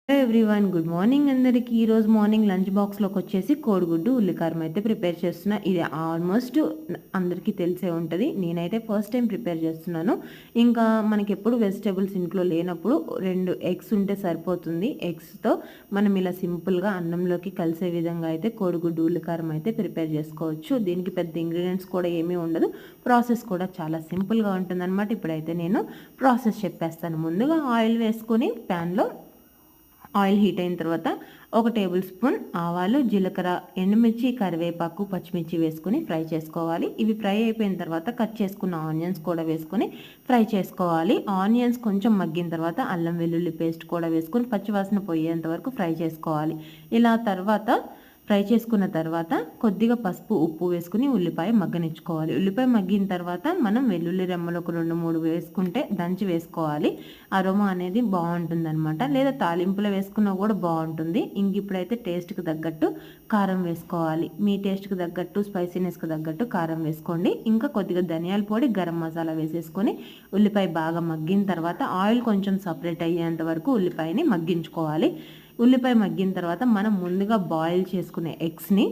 Hello everyone, good morning అందరికీ. ఈరోజు morning lunch బాక్స్లోకి వచ్చేసి కోడిగుడ్డు ఉల్లికారం అయితే ప్రిపేర్ చేస్తున్నా. ఇది ఆల్మోస్ట్ అందరికీ తెలిసే ఉంటుంది. నేనైతే ఫస్ట్ టైం ప్రిపేర్ చేస్తున్నాను. ఇంకా మనకి ఎప్పుడు వెజిటేబుల్స్ ఇంట్లో లేనప్పుడు 2 ఎగ్స్ ఉంటే సరిపోతుంది. ఎగ్స్తో మనం ఇలా సింపుల్గా అన్నంలోకి కలిసే విధంగా అయితే కోడిగుడ్డు ఉల్లికారం అయితే ప్రిపేర్ చేసుకోవచ్చు. దీనికి పెద్ద ఇంగ్రీడియంట్స్ కూడా ఏమీ ఉండదు. ప్రాసెస్ కూడా చాలా సింపుల్గా ఉంటుందన్నమాట. ఇప్పుడైతే నేను ప్రాసెస్ చెప్పేస్తాను. ముందుగా ఆయిల్ వేసుకొని ప్యాన్లో ఆయిల్ హీట్ అయిన తర్వాత 1 టేబుల్ స్పూన్ ఆవాలు, జీలకర్ర, ఎండుమిర్చి, కరివేపాకు, పచ్చిమిర్చి వేసుకొని ఫ్రై చేసుకోవాలి. ఇవి ఫ్రై అయిపోయిన తర్వాత కట్ చేసుకున్న ఆనియన్స్ కూడా వేసుకొని ఫ్రై చేసుకోవాలి. ఆనియన్స్ కొంచెం మగ్గిన తర్వాత అల్లం వెల్లుల్లి పేస్ట్ కూడా వేసుకొని పచ్చివాసన పోయేంత వరకు ఫ్రై చేసుకోవాలి. ఇలా తర్వాత ఫ్రై చేసుకున్న తర్వాత కొద్దిగా పసుపు, ఉప్పు వేసుకుని ఉల్లిపాయ మగ్గనిచ్చుకోవాలి. ఉల్లిపాయ మగ్గిన తర్వాత మనం వెల్లుల్లి రెమ్మలు ఒక 2-3 వేసుకుంటే దంచి వేసుకోవాలి. అరోమా అనేది బాగుంటుంది అనమాట. లేదా తాలింపులో వేసుకున్నా కూడా బాగుంటుంది. ఇంక ఇప్పుడైతే టేస్ట్కి తగ్గట్టు కారం వేసుకోవాలి. మీ టేస్ట్కి తగ్గట్టు, స్పైసీనెస్కి తగ్గట్టు కారం వేసుకోండి. ఇంకా కొద్దిగా ధనియాల పొడి, గరం మసాలా వేసేసుకొని ఉల్లిపాయ బాగా మగ్గిన తర్వాత ఆయిల్ కొంచెం సపరేట్ అయ్యేంత వరకు ఉల్లిపాయని మగ్గించుకోవాలి. ఉల్లిపాయ మగ్గిన తర్వాత మనం ముందుగా బాయిల్ చేసుకునే ఎగ్స్ని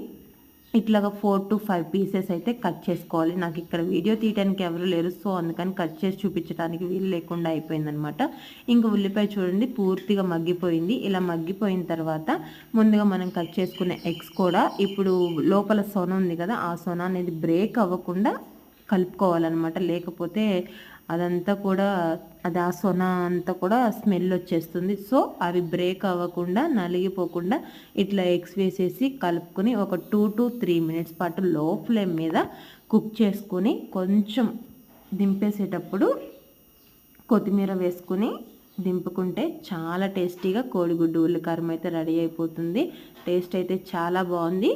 ఇట్లాగా 4 to 5 పీసెస్ అయితే కట్ చేసుకోవాలి. నాకు ఇక్కడ వీడియో తీయడానికి ఎవరు లేరు, సో అందుకని కట్ చేసి చూపించడానికి వీలు లేకుండా అయిపోయిందనమాట. ఇంకా ఉల్లిపాయ చూడండి పూర్తిగా మగ్గిపోయింది. ఇలా మగ్గిపోయిన తర్వాత ముందుగా మనం కట్ చేసుకునే ఎగ్స్ కూడా ఇప్పుడు లోపల సొన ఉంది కదా, ఆ సొన అనేది బ్రేక్ అవ్వకుండా కలుపుకోవాలన్నమాట. లేకపోతే అదంతా కూడా ఆ సొన అంతా కూడా స్మెల్ వచ్చేస్తుంది. సో అవి బ్రేక్ అవ్వకుండా, నలిగిపోకుండా ఇట్లా ఎగ్స్ వేసేసి కలుపుకొని ఒక 2 to 3 మినిట్స్ పాటు లో ఫ్లేమ్ మీద కుక్ చేసుకొని కొంచెం దింపేసేటప్పుడు కొత్తిమీర వేసుకుని దింపుకుంటే చాలా టేస్టీగా కోడిగుడ్డు ఉల్లికారం అయితే రెడీ అయిపోతుంది. టేస్ట్ అయితే చాలా బాగుంది.